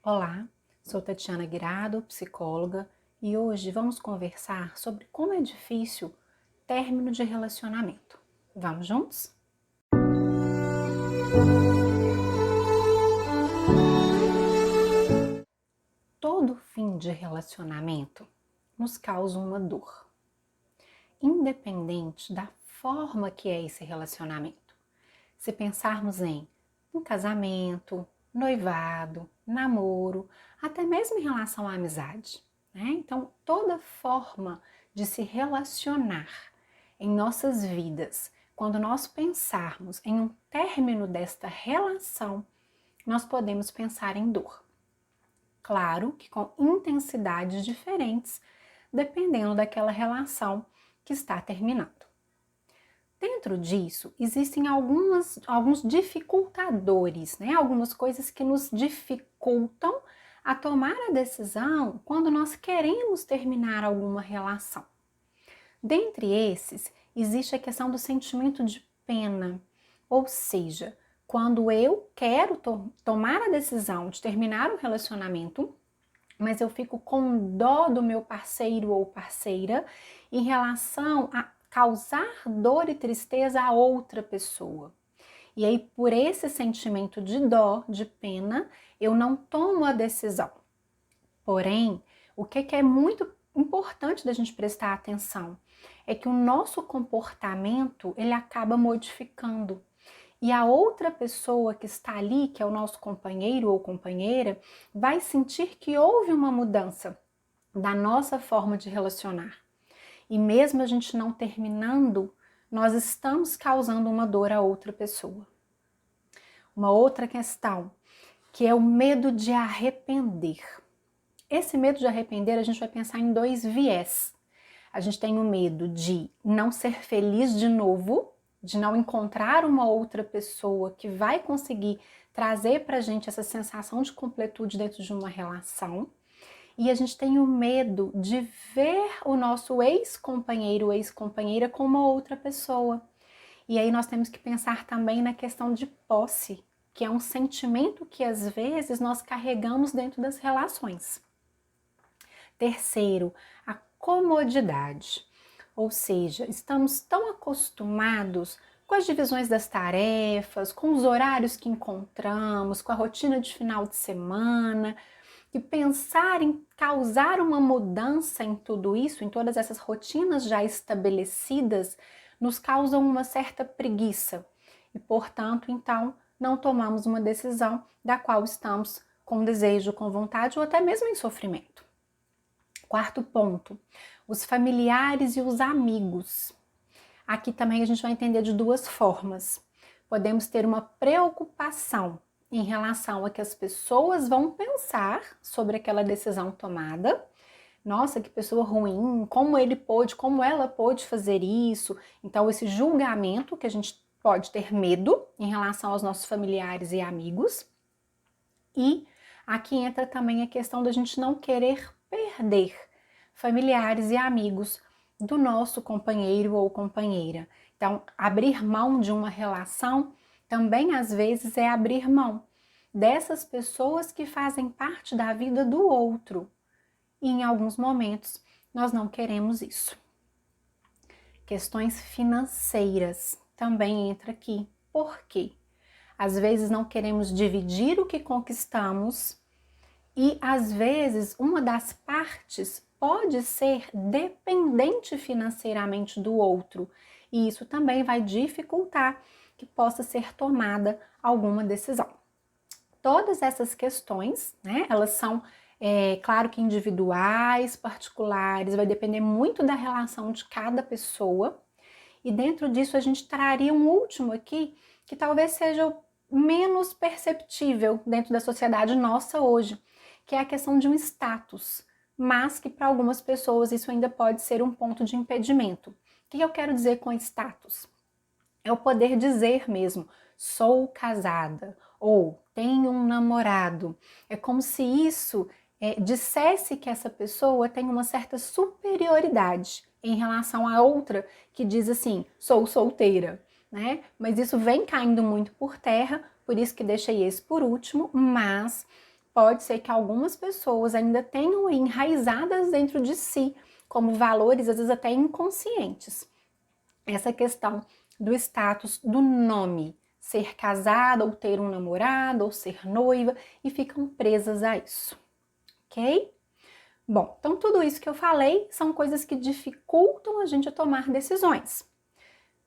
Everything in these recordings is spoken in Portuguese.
Olá, sou Tatiana Guirado, psicóloga, e hoje vamos conversar sobre como é difícil término de relacionamento. Vamos juntos? Todo fim de relacionamento nos causa uma dor, independente da forma que é esse relacionamento. Se pensarmos em um casamento, noivado, namoro, até mesmo em relação à amizade, né? Então, toda forma de se relacionar em nossas vidas, quando nós pensarmos em um término desta relação, nós podemos pensar em dor. Claro que com intensidades diferentes, dependendo daquela relação que está terminando. Dentro disso, existem alguns dificultadores, né? Algumas coisas que nos dificultam a tomar a decisão quando nós queremos terminar alguma relação. Dentre esses, existe a questão do sentimento de pena, ou seja, quando eu quero tomar a decisão de terminar o relacionamento, mas eu fico com dó do meu parceiro ou parceira em relação a causar dor e tristeza a outra pessoa. E aí, por esse sentimento de dó, de pena, eu não tomo a decisão. Porém, o que é muito importante da gente prestar atenção é que o nosso comportamento, ele acaba modificando. E a outra pessoa que está ali, que é o nosso companheiro ou companheira, vai sentir que houve uma mudança da nossa forma de relacionar. E mesmo a gente não terminando, nós estamos causando uma dor a outra pessoa. Uma outra questão, que é o medo de arrepender. Esse medo de arrepender, a gente vai pensar em dois viés. A gente tem o medo de não ser feliz de novo, de não encontrar uma outra pessoa que vai conseguir trazer pra gente essa sensação de completude dentro de uma relação. E a gente tem o medo de ver o nosso ex-companheiro ou ex-companheira com uma outra pessoa. E aí nós temos que pensar também na questão de posse, que é um sentimento que às vezes nós carregamos dentro das relações. Terceiro, a comodidade. Ou seja, estamos tão acostumados com as divisões das tarefas, com os horários que encontramos, com a rotina de final de semana, que pensar em causar uma mudança em tudo isso, em todas essas rotinas já estabelecidas, nos causam uma certa preguiça. E, portanto, então, não tomamos uma decisão da qual estamos com desejo, com vontade ou até mesmo em sofrimento. Quarto ponto, os familiares e os amigos. Aqui também a gente vai entender de duas formas. Podemos ter uma preocupação em relação a que as pessoas vão pensar sobre aquela decisão tomada. Nossa, que pessoa ruim, como ele pôde, como ela pôde fazer isso. Então, esse julgamento que a gente pode ter medo em relação aos nossos familiares e amigos. E aqui entra também a questão da gente não querer perder familiares e amigos do nosso companheiro ou companheira. Então, abrir mão de uma relação também às vezes é abrir mão dessas pessoas que fazem parte da vida do outro. E em alguns momentos nós não queremos isso. Questões financeiras também entra aqui. Por quê? Às vezes não queremos dividir o que conquistamos e às vezes uma das partes pode ser dependente financeiramente do outro e isso também vai dificultar que possa ser tomada alguma decisão. Todas essas questões, né, elas são, claro que individuais, particulares, vai depender muito da relação de cada pessoa. E dentro disso a gente traria um último aqui, que talvez seja o menos perceptível dentro da sociedade nossa hoje, que é a questão de um status, mas que para algumas pessoas isso ainda pode ser um ponto de impedimento. O que eu quero dizer com status? É o poder dizer mesmo, sou casada, ou tenho um namorado. É como se isso dissesse que essa pessoa tem uma certa superioridade em relação a outra que diz assim, sou solteira, né? Mas isso vem caindo muito por terra, por isso que deixei esse por último, mas pode ser que algumas pessoas ainda tenham enraizadas dentro de si, como valores, às vezes até inconscientes. Essa questão do status do nome, ser casada ou ter um namorado ou ser noiva, e ficam presas a isso, ok? Bom, então tudo isso que eu falei são coisas que dificultam a gente a tomar decisões.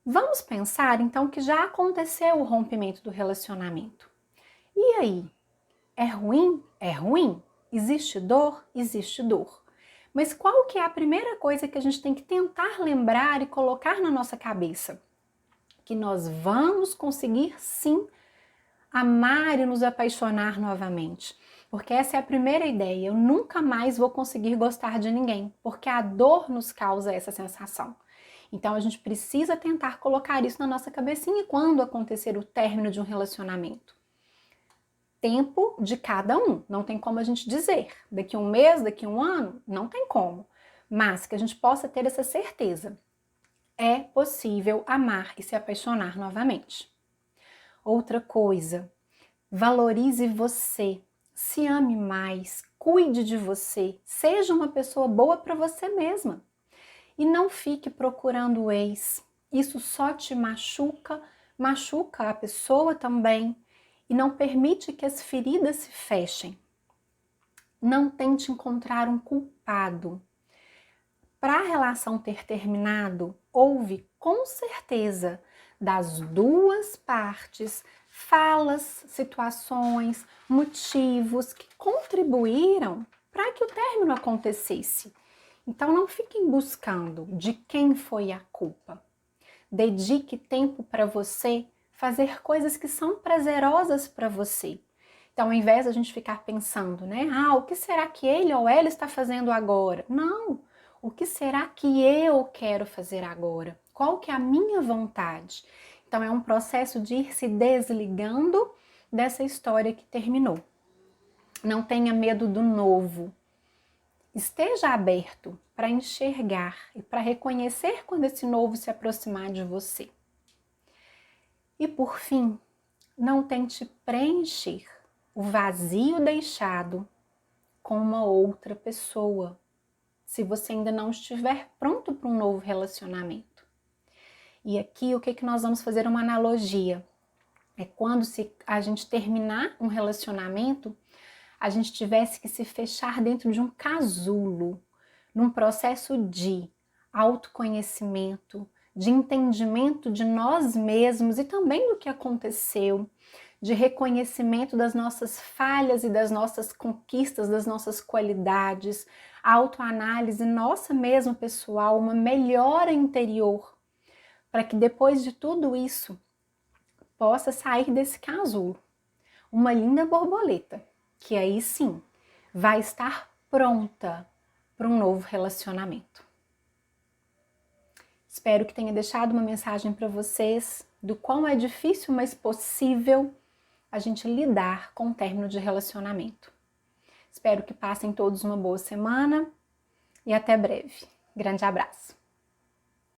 Vamos pensar então que já aconteceu o rompimento do relacionamento. E aí? É ruim? É ruim. Existe dor? Existe dor. Mas qual que é a primeira coisa que a gente tem que tentar lembrar e colocar na nossa cabeça? Que nós vamos conseguir sim amar e nos apaixonar novamente. Porque essa é a primeira ideia. Eu nunca mais vou conseguir gostar de ninguém, porque a dor nos causa essa sensação. Então a gente precisa tentar colocar isso na nossa cabecinha quando acontecer o término de um relacionamento. Tempo de cada um, não tem como a gente dizer. Daqui um mês, daqui um ano, não tem como. Mas que a gente possa ter essa certeza. É possível amar e se apaixonar novamente. Outra coisa, valorize você, se ame mais, cuide de você, seja uma pessoa boa para você mesma. E não fique procurando o ex. Isso só te machuca, machuca a pessoa também e não permite que as feridas se fechem. Não tente encontrar um culpado. Para a relação ter terminado, houve com certeza das duas partes falas, situações, motivos que contribuíram para que o término acontecesse. Então não fiquem buscando de quem foi a culpa. Dedique tempo para você fazer coisas que são prazerosas para você. Então, ao invés de a gente ficar pensando, né? O que será que ele ou ela está fazendo agora? Não! O que será que eu quero fazer agora? Qual que é a minha vontade? Então, é um processo de ir se desligando dessa história que terminou. Não tenha medo do novo. Esteja aberto para enxergar e para reconhecer quando esse novo se aproximar de você. E por fim, não tente preencher o vazio deixado com uma outra pessoa, se você ainda não estiver pronto para um novo relacionamento. E aqui o que nós vamos fazer uma analogia? É quando a gente terminar um relacionamento, a gente tivesse que se fechar dentro de um casulo, num processo de autoconhecimento, de entendimento de nós mesmos e também do que aconteceu, de reconhecimento das nossas falhas e das nossas conquistas, das nossas qualidades, autoanálise nossa mesma pessoal, uma melhora interior, para que depois de tudo isso possa sair desse casulo uma linda borboleta, que aí sim vai estar pronta para um novo relacionamento. Espero que tenha deixado uma mensagem para vocês do quão é difícil, mas possível a gente lidar com o término de relacionamento. Espero que passem todos uma boa semana e até breve. Grande abraço!